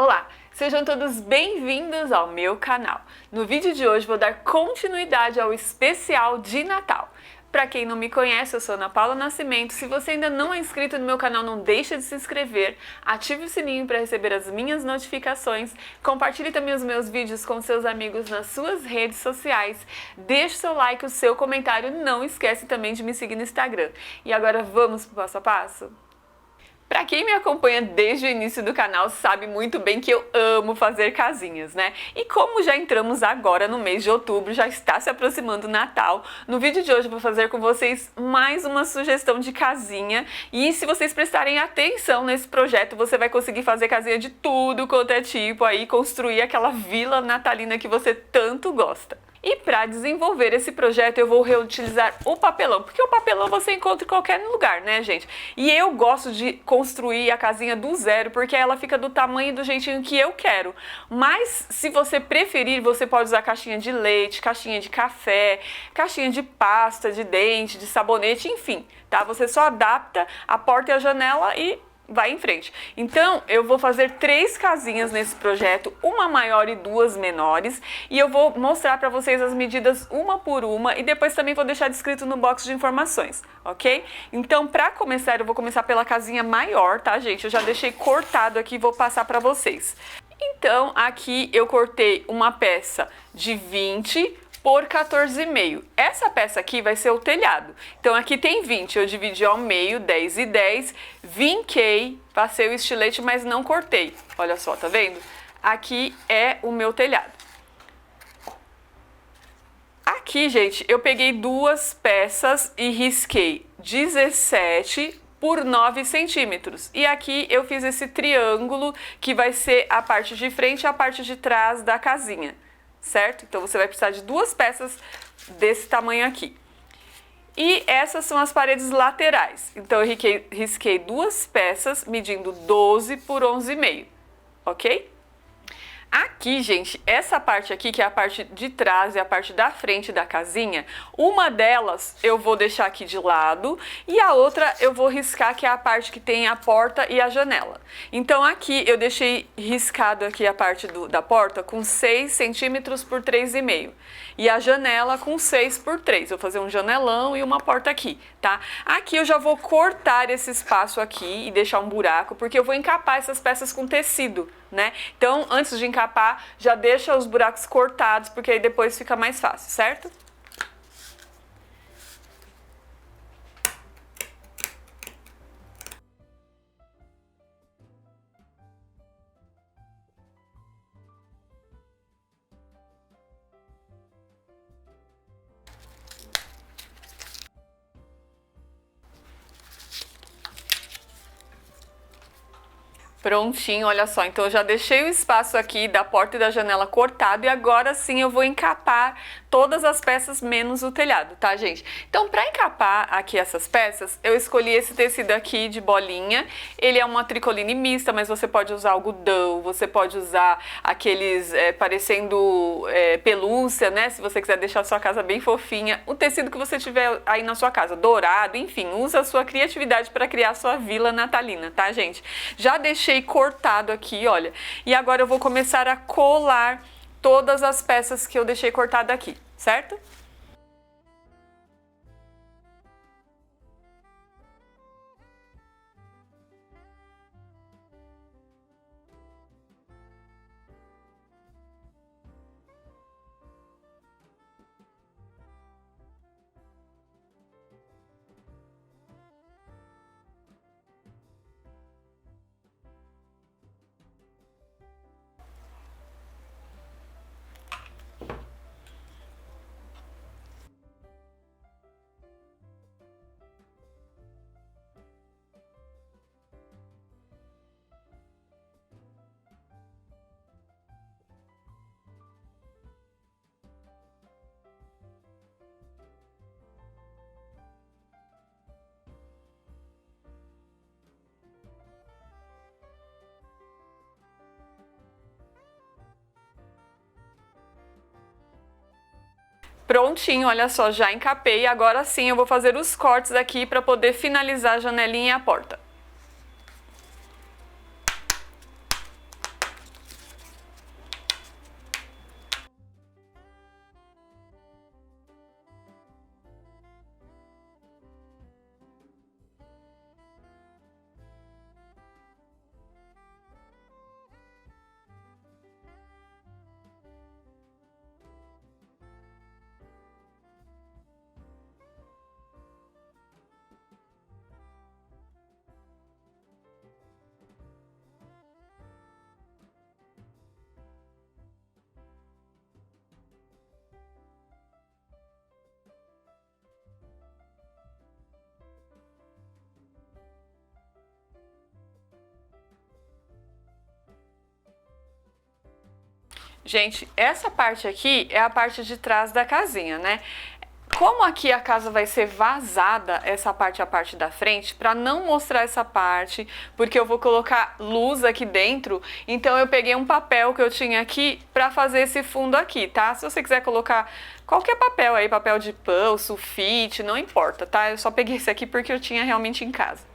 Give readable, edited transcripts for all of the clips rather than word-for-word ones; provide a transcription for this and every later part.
Olá, sejam todos bem-vindos ao meu canal. No vídeo de hoje vou dar continuidade ao especial de Natal. Para quem não me conhece, eu sou Ana Paula Nascimento. Se você ainda não é inscrito no meu canal, não deixa de se inscrever, ative o sininho para receber as minhas notificações, compartilhe também os meus vídeos com seus amigos nas suas redes sociais, deixe seu like, o seu comentário, não esquece também de me seguir no Instagram. E agora vamos pro passo a passo? Para quem me acompanha desde o início do canal sabe muito bem que eu amo fazer casinhas, né? E como já entramos agora no mês de outubro, já está se aproximando o Natal, no vídeo de hoje eu vou fazer com vocês mais uma sugestão de casinha. E se vocês prestarem atenção nesse projeto, você vai conseguir fazer casinha de tudo quanto é tipo aí, construir aquela vila natalina que você tanto gosta. E para desenvolver esse projeto eu vou reutilizar o papelão, porque o papelão você encontra em qualquer lugar, né, gente? E eu gosto de construir a casinha do zero, porque ela fica do tamanho e do jeitinho que eu quero. Mas se você preferir, você pode usar caixinha de leite, caixinha de café, caixinha de pasta, de dente, de sabonete, enfim, tá? Você só adapta a porta e a janela e vai em frente. Então, eu vou fazer 3 casinhas nesse projeto, uma maior e 2 menores, e eu vou mostrar para vocês as medidas uma por uma e depois também vou deixar descrito no box de informações, ok? Então, para começar, eu vou começar pela casinha maior, tá, gente? Eu já deixei cortado aqui e vou passar para vocês. Então, aqui eu cortei uma peça de 20 por 14,5. Essa peça aqui vai ser o telhado. Então aqui tem 20, eu dividi ao meio, 10 e 10, vinquei, passei o estilete, mas não cortei. Olha só, tá vendo? Aqui é o meu telhado. Aqui, gente, eu peguei 2 peças e risquei 17 por 9 centímetros. E aqui eu fiz esse triângulo que vai ser a parte de frente e a parte de trás da casinha. Certo? Então você vai precisar de 2 peças desse tamanho aqui. E essas são as paredes laterais. Então eu risquei 2 peças medindo 12 por 11,5, ok? Aqui, gente, essa parte aqui, que é a parte de trás e a parte da frente da casinha, uma delas eu vou deixar aqui de lado e a outra eu vou riscar, que é a parte que tem a porta e a janela. Então aqui eu deixei riscado aqui a parte da porta com 6 centímetros por 3,5 e a janela com 6 por 3. Vou fazer um janelão e uma porta aqui, tá? Aqui eu já vou cortar esse espaço aqui e deixar um buraco, porque eu vou encapar essas peças com tecido, né? Então, antes de encapar, já deixa os buracos cortados, porque aí depois fica mais fácil, certo? Prontinho, olha só, então eu já deixei o espaço aqui da porta e da janela cortado e agora sim eu vou encapar todas as peças menos o telhado, tá, gente? Então, para encapar aqui essas peças, eu escolhi esse tecido aqui de bolinha. Ele é uma tricoline mista, mas você pode usar algodão, você pode usar aqueles parecendo pelúcia, né? Se você quiser deixar a sua casa bem fofinha. O tecido que você tiver aí na sua casa, dourado, enfim, usa a sua criatividade para criar a sua vila natalina, tá, gente? Já deixei cortado aqui, olha. E agora eu vou começar a colar todas as peças que eu deixei cortada aqui, certo? Prontinho, olha só, já encapei. Agora sim eu vou fazer os cortes aqui para poder finalizar a janelinha e a porta. Gente, essa parte aqui é a parte de trás da casinha, né? Como aqui a casa vai ser vazada, essa parte é a parte da frente, para não mostrar essa parte, porque eu vou colocar luz aqui dentro, então eu peguei um papel que eu tinha aqui para fazer esse fundo aqui, tá? Se você quiser colocar qualquer papel aí, papel de pão, sulfite, não importa, tá? Eu só peguei esse aqui porque eu tinha realmente em casa.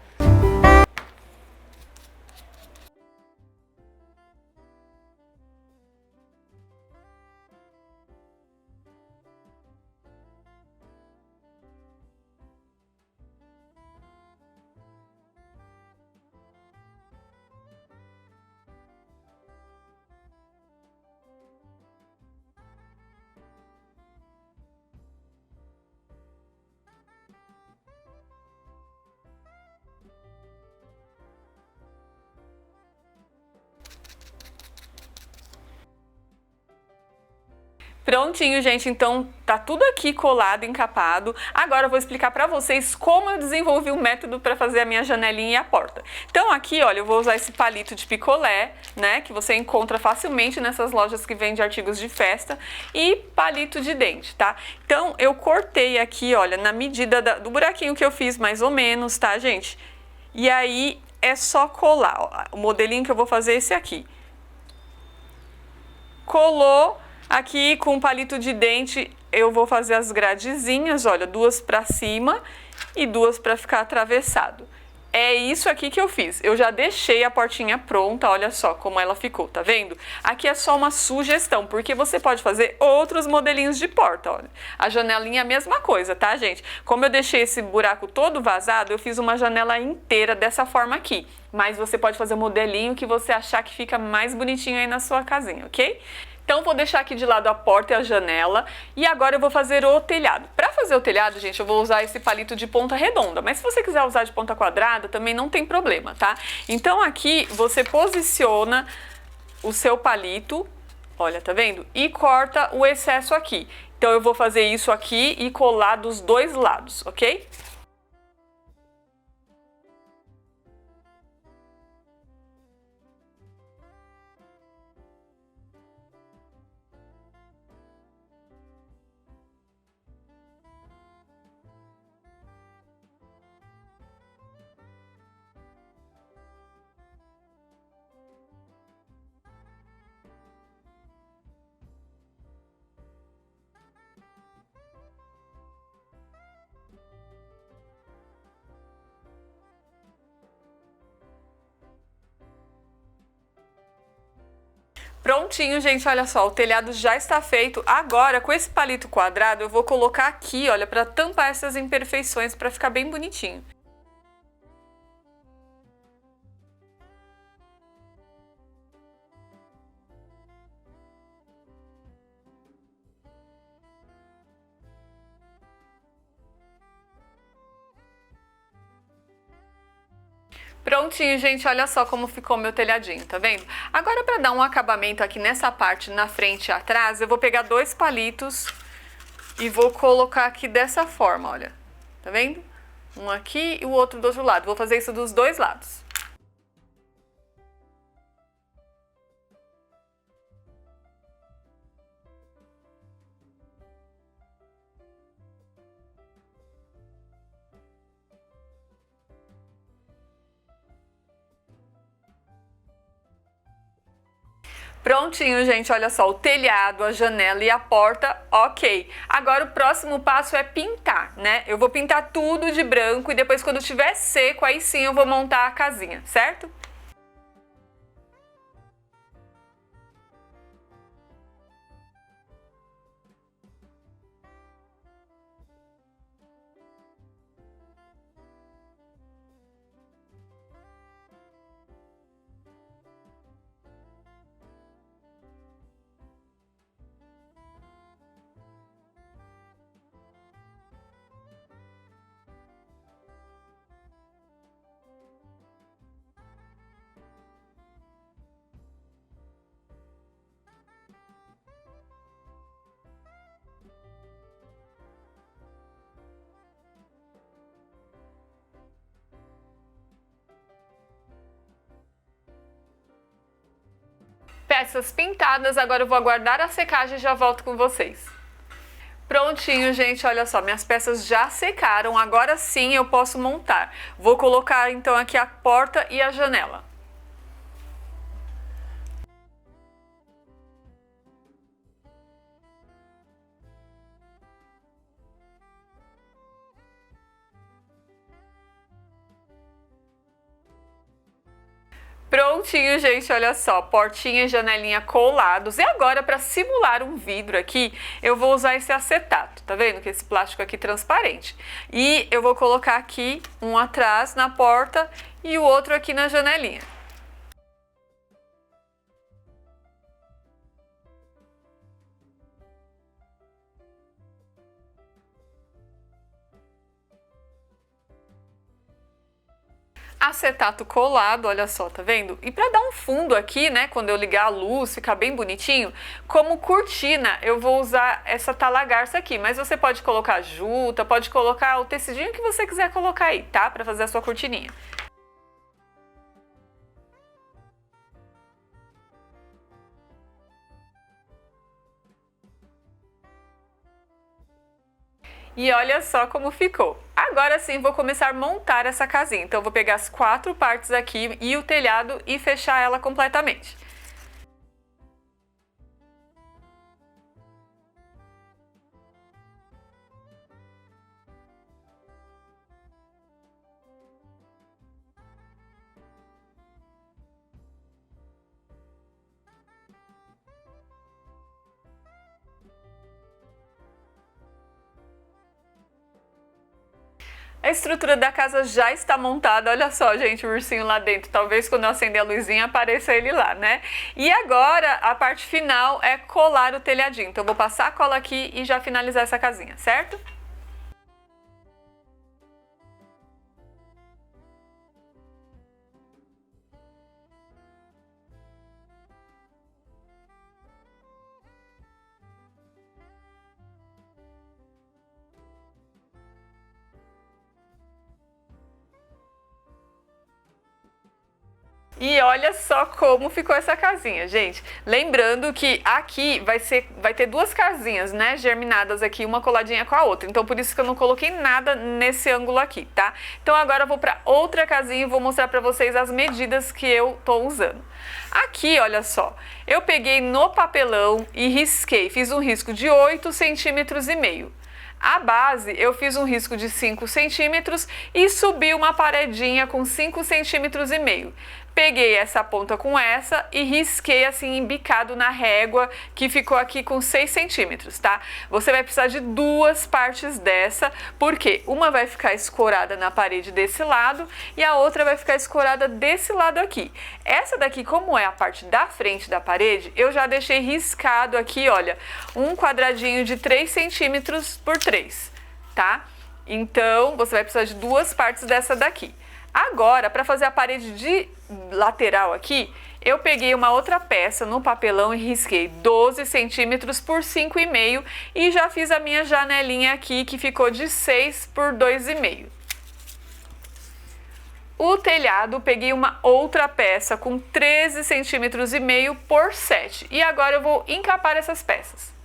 Prontinho, gente, então tá tudo aqui colado, encapado. Agora eu vou explicar pra vocês como eu desenvolvi o método para fazer a minha janelinha e a porta. Então aqui, olha, eu vou usar esse palito de picolé, né, que você encontra facilmente nessas lojas que vendem artigos de festa, e palito de dente, tá? Então eu cortei aqui, olha, na medida do buraquinho que eu fiz, mais ou menos, tá, gente? E aí é só colar, ó. O modelinho que eu vou fazer é esse aqui. Colou. Aqui com o palito de dente eu vou fazer as gradezinhas, olha, duas para cima e duas para ficar atravessado. É isso aqui que eu fiz. Eu já deixei a portinha pronta, olha só como ela ficou, tá vendo? Aqui é só uma sugestão, porque você pode fazer outros modelinhos de porta, olha. A janelinha é a mesma coisa, tá, gente? Como eu deixei esse buraco todo vazado, eu fiz uma janela inteira dessa forma aqui. Mas você pode fazer o modelinho que você achar que fica mais bonitinho aí na sua casinha, ok? Então vou deixar aqui de lado a porta e a janela e agora eu vou fazer o telhado. Para fazer o telhado, gente, eu vou usar esse palito de ponta redonda, mas se você quiser usar de ponta quadrada também não tem problema, tá? Então aqui você posiciona o seu palito, olha, tá vendo? E corta o excesso aqui. Então eu vou fazer isso aqui e colar dos dois lados, ok? Prontinho, gente, olha só, o telhado já está feito. Agora, com esse palito quadrado, eu vou colocar aqui, olha, para tampar essas imperfeições, para ficar bem bonitinho. Prontinho, gente, olha só como ficou meu telhadinho, tá vendo? Agora, para dar um acabamento aqui nessa parte, na frente e atrás, eu vou pegar dois palitos e vou colocar aqui dessa forma, olha. Tá vendo? Um aqui e o outro do outro lado. Vou fazer isso dos dois lados. Prontinho, gente, olha só, o telhado, a janela e a porta, ok. Agora o próximo passo é pintar, né? Eu vou pintar tudo de branco e depois quando estiver seco, aí sim eu vou montar a casinha, certo? peças pintadas. Agora eu vou aguardar a secagem e já volto com vocês. Prontinho, gente, olha só, minhas peças já secaram, agora sim eu posso montar. Vou colocar então aqui a porta e a janela. Prontinho, gente, olha só, portinha e janelinha colados. E agora, para simular um vidro aqui, eu vou usar esse acetato, tá vendo? Que esse plástico aqui transparente. E eu vou colocar aqui um atrás na porta e o outro aqui na janelinha. Acetato colado, olha só, tá vendo? E para dar um fundo aqui, né, quando eu ligar a luz, ficar bem bonitinho, como cortina, eu vou usar essa talagarça aqui, mas você pode colocar juta, pode colocar o tecidinho que você quiser colocar aí, tá? Para fazer a sua cortininha. E olha só como ficou. Agora sim vou começar a montar essa casinha. Então vou pegar as 4 partes aqui e o telhado e fechar ela completamente. A estrutura da casa já está montada, olha só, gente, o ursinho lá dentro. Talvez quando eu acender a luzinha apareça ele lá, né? E agora a parte final é colar o telhadinho. Então eu vou passar a cola aqui e já finalizar essa casinha, certo? E olha só como ficou essa casinha, gente. Lembrando que aqui vai ter 2 casinhas, né, germinadas aqui, uma coladinha com a outra. Então por isso que eu não coloquei nada nesse ângulo aqui, tá? Então agora eu vou para outra casinha e vou mostrar para vocês as medidas que eu tô usando. Aqui, olha só, eu peguei no papelão e risquei, fiz um risco de 8,5 centímetros. A base eu fiz um risco de 5 centímetros e subi uma paredinha com 5,5 centímetros. Peguei essa ponta com essa e risquei assim embicado na régua que ficou aqui com 6 centímetros, tá? Você vai precisar de 2 partes dessa, porque uma vai ficar escorada na parede desse lado e a outra vai ficar escorada desse lado aqui. Essa daqui, como é a parte da frente da parede, eu já deixei riscado aqui, olha, um quadradinho de 3 centímetros por 3, tá? Então, você vai precisar de 2 partes dessa daqui. Agora, para fazer a parede de lateral aqui, eu peguei uma outra peça no papelão e risquei 12 centímetros por 5,5 e já fiz a minha janelinha aqui que ficou de 6 por 2,5. O telhado, peguei uma outra peça com 13 centímetros e meio por 7 e agora eu vou encapar essas peças.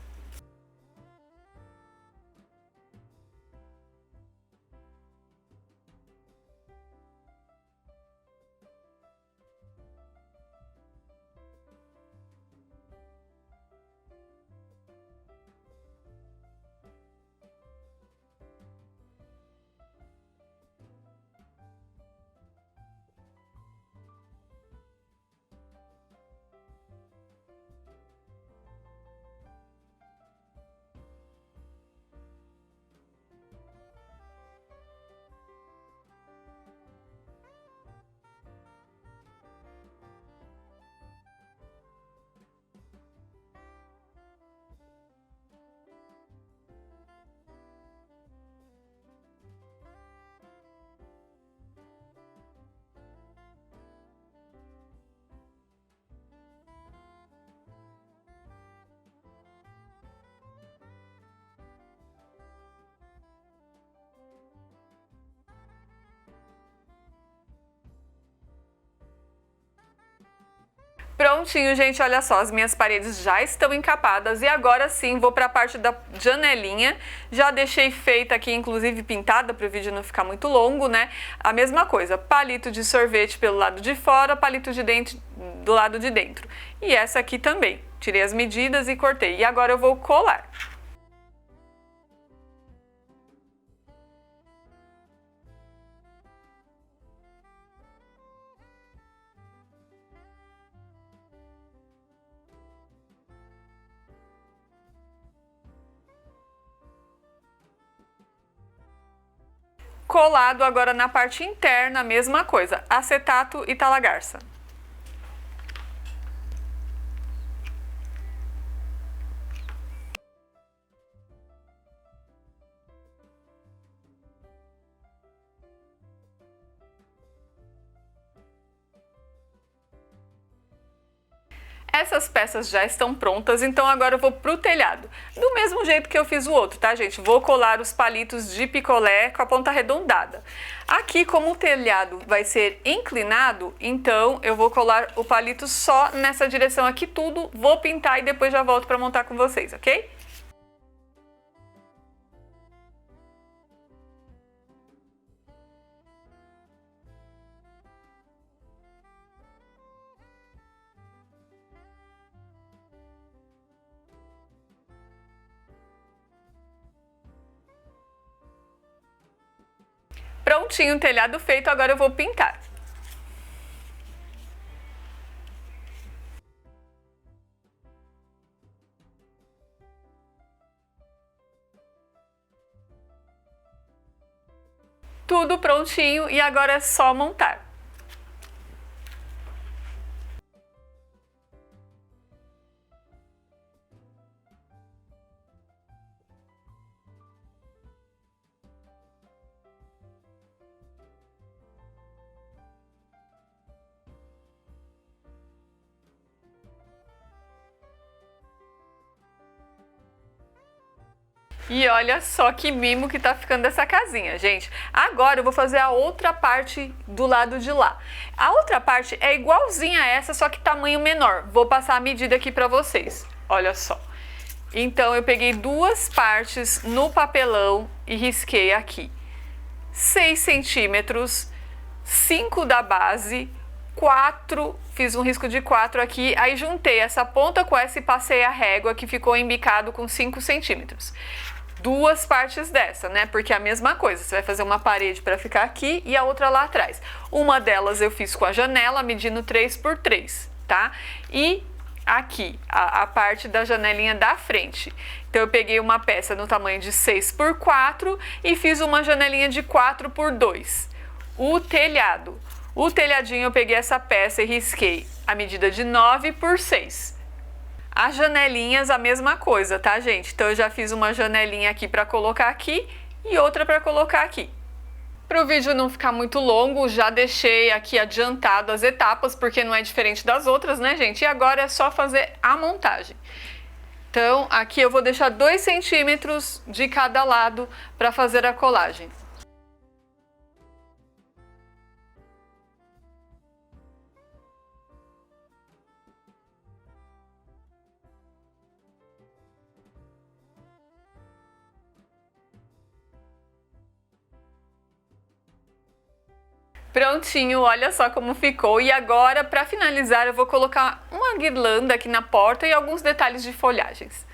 Prontinho, gente, olha só, as minhas paredes já estão encapadas e agora sim vou para a parte da janelinha. Já deixei feita aqui, inclusive pintada, para o vídeo não ficar muito longo, né? A mesma coisa, palito de sorvete pelo lado de fora, palito de dente do lado de dentro. E essa aqui também, tirei as medidas e cortei. E agora eu vou colar. Colado agora na parte interna, a mesma coisa, acetato e talagarça. Essas peças já estão prontas, então agora eu vou pro telhado. Do mesmo jeito que eu fiz o outro, tá, gente? Vou colar os palitos de picolé com a ponta arredondada. Aqui, como o telhado vai ser inclinado, então eu vou colar o palito só nessa direção aqui tudo, vou pintar e depois já volto para montar com vocês, ok? Prontinho, o telhado feito, agora eu vou pintar. Tudo prontinho e agora é só montar. E olha só que mimo que tá ficando essa casinha, gente. Agora eu vou fazer a outra parte do lado de lá. A outra parte é igualzinha a essa, só que tamanho menor. Vou passar a medida aqui pra vocês. Olha só. Então eu peguei duas partes no papelão e risquei aqui. 6 centímetros, 5 da base, 4, fiz um risco de 4 aqui, aí juntei essa ponta com essa e passei a régua que ficou embicado com 5 centímetros. Duas partes dessa, né? Porque é a mesma coisa, você vai fazer uma parede para ficar aqui e a outra lá atrás. Uma delas eu fiz com a janela, medindo 3 por 3, tá? E aqui, a parte da janelinha da frente. Então eu peguei uma peça no tamanho de 6 por 4 e fiz uma janelinha de 4 por 2. O telhado. O telhadinho eu peguei essa peça e risquei a medida de 9 por 6. As janelinhas a mesma coisa, tá, gente? Então eu já fiz uma janelinha aqui para colocar aqui e outra para colocar aqui. Para o vídeo não ficar muito longo, já deixei aqui adiantado as etapas, porque não é diferente das outras, né, gente? E agora é só fazer a montagem. Então aqui eu vou deixar 2 centímetros de cada lado para fazer a colagem. Prontinho, olha só como ficou. E agora, para finalizar, eu vou colocar uma guirlanda aqui na porta e alguns detalhes de folhagens.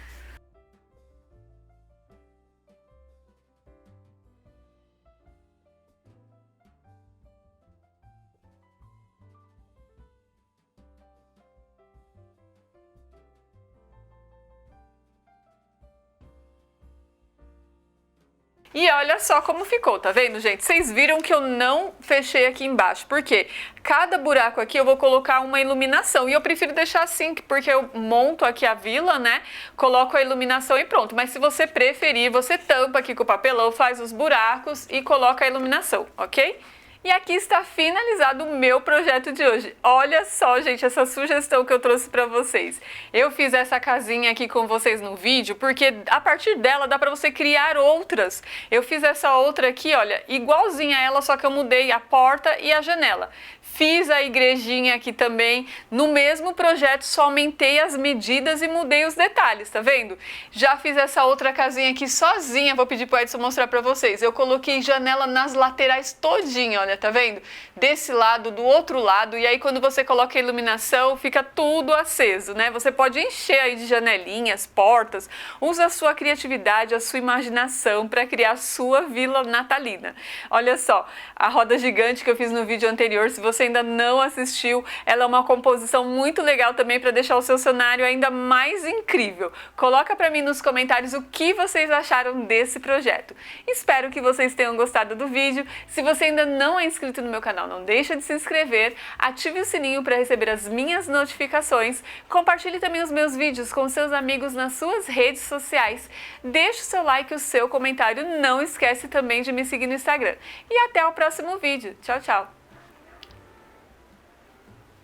E olha só como ficou, tá vendo, gente? Vocês viram que eu não fechei aqui embaixo, porque cada buraco aqui eu vou colocar uma iluminação, e eu prefiro deixar assim, porque eu monto aqui a vila, né? Coloco a iluminação e pronto. Mas se você preferir, você tampa aqui com o papelão, faz os buracos e coloca a iluminação, ok? E aqui está finalizado o meu projeto de hoje. Olha só, gente, essa sugestão que eu trouxe para vocês. Eu fiz essa casinha aqui com vocês no vídeo, porque a partir dela dá para você criar outras. Eu fiz essa outra aqui, olha, igualzinha a ela, só que eu mudei a porta e a janela. Fiz a igrejinha aqui também, no mesmo projeto, só aumentei as medidas e mudei os detalhes, tá vendo? Já fiz essa outra casinha aqui sozinha, vou pedir pro Edson mostrar pra vocês. Eu coloquei janela nas laterais todinha, olha, tá vendo? Desse lado, do outro lado, e aí quando você coloca a iluminação, fica tudo aceso, né? Você pode encher aí de janelinhas, portas, usa a sua criatividade, a sua imaginação para criar a sua vila natalina. Olha só, a roda gigante que eu fiz no vídeo anterior, se você ainda não assistiu, ela é uma composição muito legal também para deixar o seu cenário ainda mais incrível. Coloca para mim nos comentários o que vocês acharam desse projeto. Espero que vocês tenham gostado do vídeo. Se você ainda não é inscrito no meu canal, não deixa de se inscrever, ative o sininho para receber as minhas notificações, compartilhe também os meus vídeos com seus amigos nas suas redes sociais, deixe o seu like e o seu comentário, não esquece também de me seguir no Instagram. E até o próximo vídeo. Tchau, tchau!